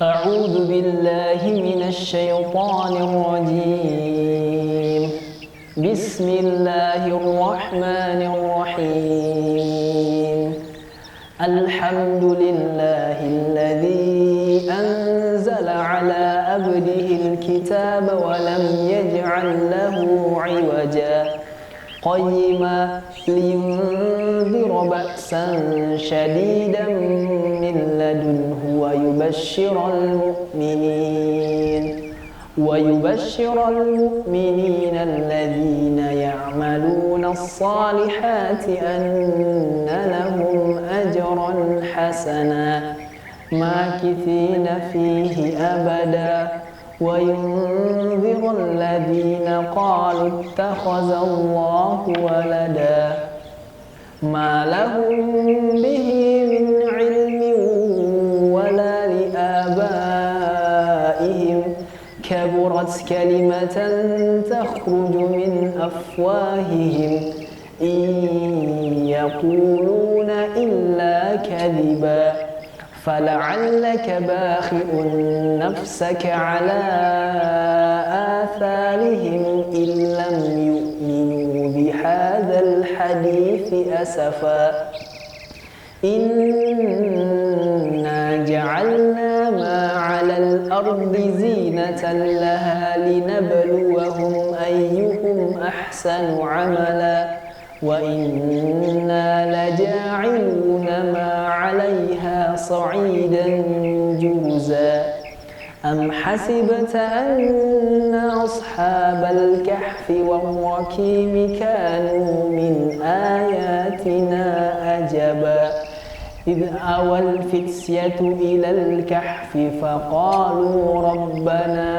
أعوذ بالله من الشيطان الرجيم بسم الله الرحمن الرحيم الحمد لله الذي أنزل على عبده الكتاب ولم يجعل له عوجا قيما لينذر بأسا شديدا من لدنه ويبشر المؤمنين الذين يعملون الصالحات أن لهم أجرا حسنا ماكثين فيه أبدا وينذر الذين قالوا اتخذ الله ولدا ما لهم به من علم ولا لآبائهم كبرت كلمة تخرج من أفواههم إن يقولون إلا كذبا فلعلك باخع نفسك على آثارهم إن لم يؤمنوا بهذا الحديث أسفا إنا جعلنا ما على الأرض زينة لها لنبلوهم أيهم أحسن عملا وإنا لجاعلون ما عليها صعيدا جرزا أم حسبت أن أصحاب الكهف والرقيم كانوا من آياتنا عجبا إذ أوى الفتية إلى الكهف فقالوا ربنا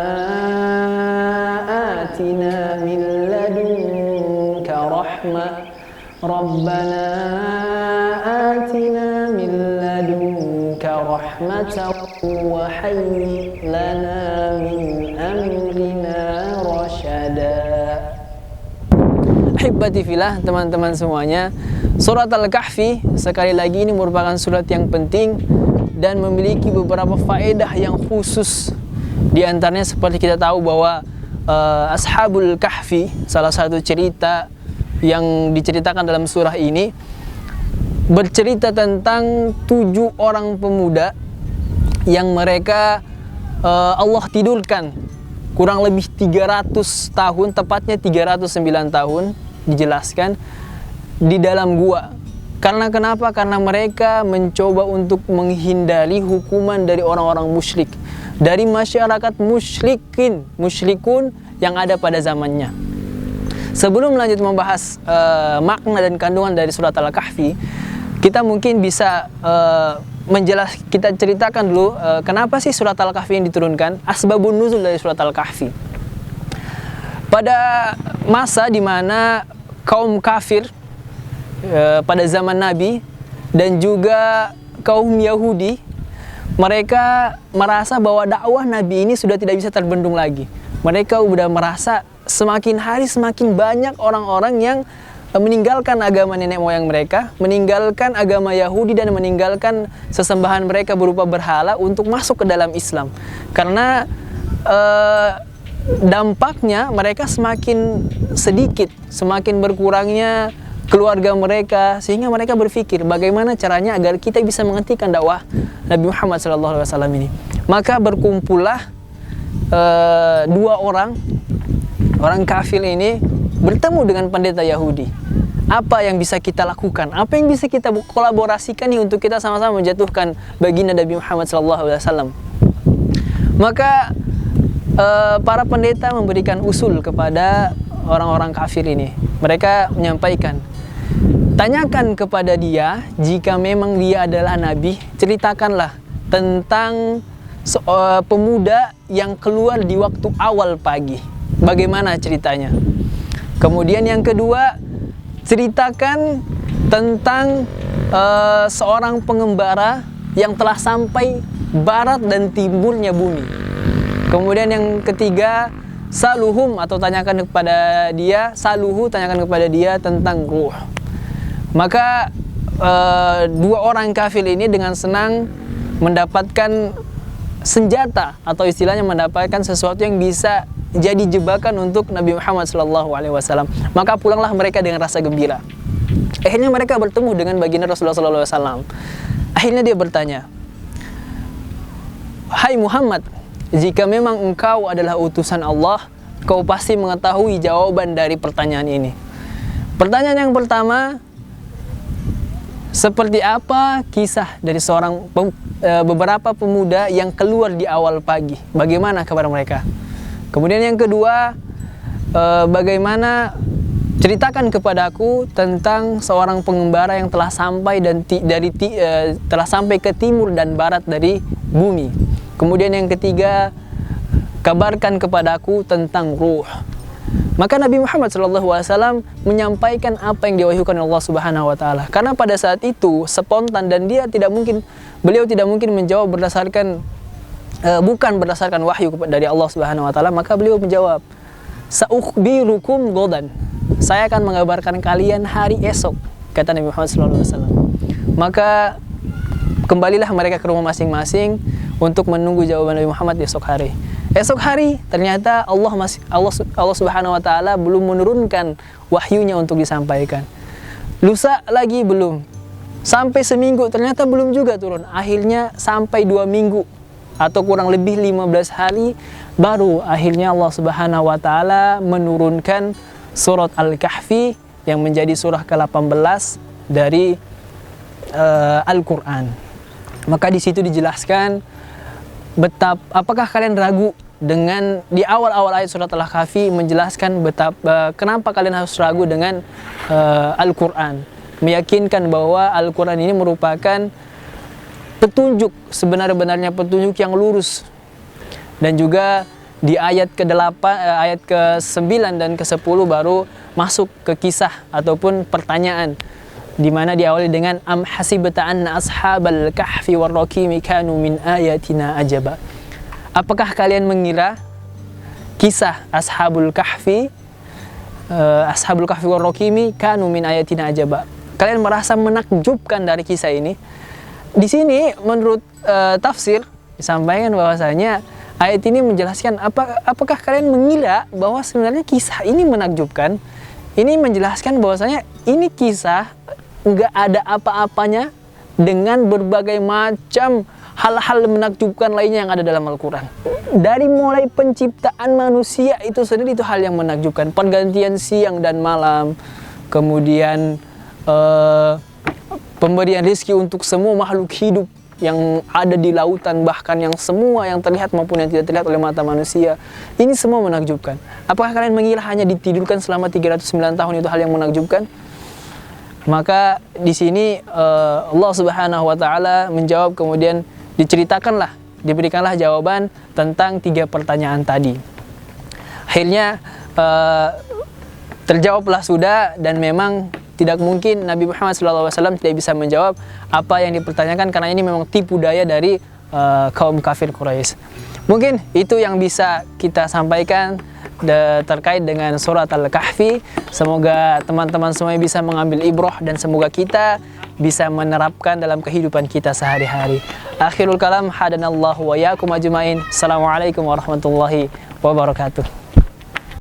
آتنا من لدنك رحمة وهيئ لنا من أمرنا رشدا. Ahibati fillah, teman-teman semuanya, surat Al-Kahfi sekali lagi ini merupakan surat yang penting dan memiliki beberapa faedah yang khusus. Di antaranya seperti kita tahu bahwa Ashabul Kahfi, salah satu cerita yang diceritakan dalam surah ini, bercerita tentang 7 orang pemuda yang mereka Allah tidurkan kurang lebih 300 tahun, tepatnya 309 tahun dijelaskan di dalam gua. Karena kenapa? Karena mereka mencoba untuk menghindari hukuman dari orang-orang musyrik, dari masyarakat musyrikun yang ada pada zamannya. Sebelum lanjut membahas makna dan kandungan dari surat Al-Kahfi, kita mungkin bisa kita ceritakan dulu kenapa sih surat Al-Kahfi yang diturunkan, asbabun nuzul dari surat Al-Kahfi. Pada masa di mana kaum kafir pada zaman Nabi dan juga kaum Yahudi, mereka merasa bahwa dakwah Nabi ini sudah tidak bisa terbendung lagi. Mereka sudah merasa semakin hari semakin banyak orang-orang yang meninggalkan agama nenek moyang mereka, meninggalkan agama Yahudi dan meninggalkan sesembahan mereka berupa berhala untuk masuk ke dalam Islam. Karena dampaknya mereka semakin sedikit, semakin berkurangnya keluarga mereka, sehingga mereka berpikir bagaimana caranya agar kita bisa menghentikan dakwah Nabi Muhammad SAW ini. Maka berkumpullah 2 orang kafir ini bertemu dengan pendeta Yahudi. Apa yang bisa kita lakukan? Apa yang bisa kita kolaborasikan nih untuk kita sama-sama menjatuhkan baginda Nabi Muhammad SAW? Maka para pendeta memberikan usul kepada orang-orang kafir ini. Mereka menyampaikan, tanyakan kepada dia, jika memang dia adalah nabi, ceritakanlah tentang pemuda yang keluar di waktu awal pagi. Bagaimana ceritanya? Kemudian yang kedua, ceritakan tentang seorang pengembara yang telah sampai barat dan timurnya bumi. Kemudian yang ketiga, saluhum, atau tanyakan kepada dia, tanyakan kepada dia tentang ruh. Maka 2 orang kafir ini dengan senang mendapatkan senjata atau istilahnya mendapatkan sesuatu yang bisa jadi jebakan untuk Nabi Muhammad SAW. Maka pulanglah mereka dengan rasa gembira. Akhirnya mereka bertemu dengan baginda Rasulullah SAW. Akhirnya dia bertanya, "Hai Muhammad, jika memang engkau adalah utusan Allah, kau pasti mengetahui jawaban dari pertanyaan ini." Pertanyaan yang pertama, seperti apa kisah dari beberapa pemuda yang keluar di awal pagi? Bagaimana kabar mereka? Kemudian yang kedua, bagaimana ceritakan kepadaku tentang seorang pengembara yang telah sampai telah sampai ke timur dan barat dari bumi. Kemudian yang ketiga, kabarkan kepadaku tentang ruh. Maka Nabi Muhammad SAW menyampaikan apa yang diwahyukan Allah Subhanahu Wa Taala. Karena pada saat itu spontan dan beliau tidak mungkin menjawab bukan berdasarkan wahyu dari Allah Subhanahu Wa Taala. Maka beliau menjawab, "Sa'ukhbirukum godan." Saya akan mengabarkan kalian hari esok, kata Nabi Muhammad SAW. Maka kembalilah mereka ke rumah masing-masing untuk menunggu jawaban Nabi Muhammad esok hari. Esok hari ternyata Allah Subhanahu Wa Taala belum menurunkan wahyunya untuk disampaikan. Lusa lagi belum. Sampai seminggu ternyata belum juga turun. Akhirnya sampai 2 minggu atau kurang lebih 15 hari baru akhirnya Allah Subhanahu Wa Taala menurunkan surat Al-Kahfi yang menjadi surah ke-18 dari Al-Quran. Maka di situ dijelaskan apakah kalian ragu dengan di awal-awal ayat surat Al-Kahfi menjelaskan kenapa kalian harus ragu dengan Al-Quran, meyakinkan bahwa Al-Quran ini merupakan petunjuk, sebenar-benarnya petunjuk yang lurus. Dan juga di ayat ke-8, ayat ke-9 dan ke-10 baru masuk ke kisah ataupun pertanyaan, di mana diawali dengan am hasibta anna ashabal kahfi warraqimi kanu min ayatina ajaba. Apakah kalian mengira kisah ashabul kahfi warraqimi kanu min ayatina ajaba? Kalian merasa menakjubkan dari kisah ini? Di sini menurut tafsir disampaikan bahwasanya ayat ini menjelaskan apakah kalian mengira bahwa sebenarnya kisah ini menakjubkan? Ini menjelaskan bahwasanya ini kisah nggak ada apa-apanya dengan berbagai macam hal-hal menakjubkan lainnya yang ada dalam Al-Quran. Dari mulai penciptaan manusia itu sendiri itu hal yang menakjubkan. Pergantian siang dan malam, kemudian pemberian rezeki untuk semua makhluk hidup yang ada di lautan, bahkan yang semua yang terlihat maupun yang tidak terlihat oleh mata manusia. Ini semua menakjubkan. Apakah kalian mengira hanya ditidurkan selama 309 tahun itu hal yang menakjubkan? Maka di sini Allah Subhanahu Wa Taala menjawab, kemudian diberikanlah jawaban tentang 3 pertanyaan tadi. Akhirnya terjawablah sudah, dan memang tidak mungkin Nabi Muhammad SAW tidak bisa menjawab apa yang dipertanyakan, karena ini memang tipu daya dari kaum kafir Quraisy. Mungkin itu yang bisa kita sampaikan terkait dengan surat Al-Kahfi. Semoga teman-teman semuanya bisa mengambil ibrah dan semoga kita bisa menerapkan dalam kehidupan kita sehari-hari. Akhirul kalam, hadanallahu wa yakum ajmain. Assalamualaikum warahmatullahi wabarakatuh.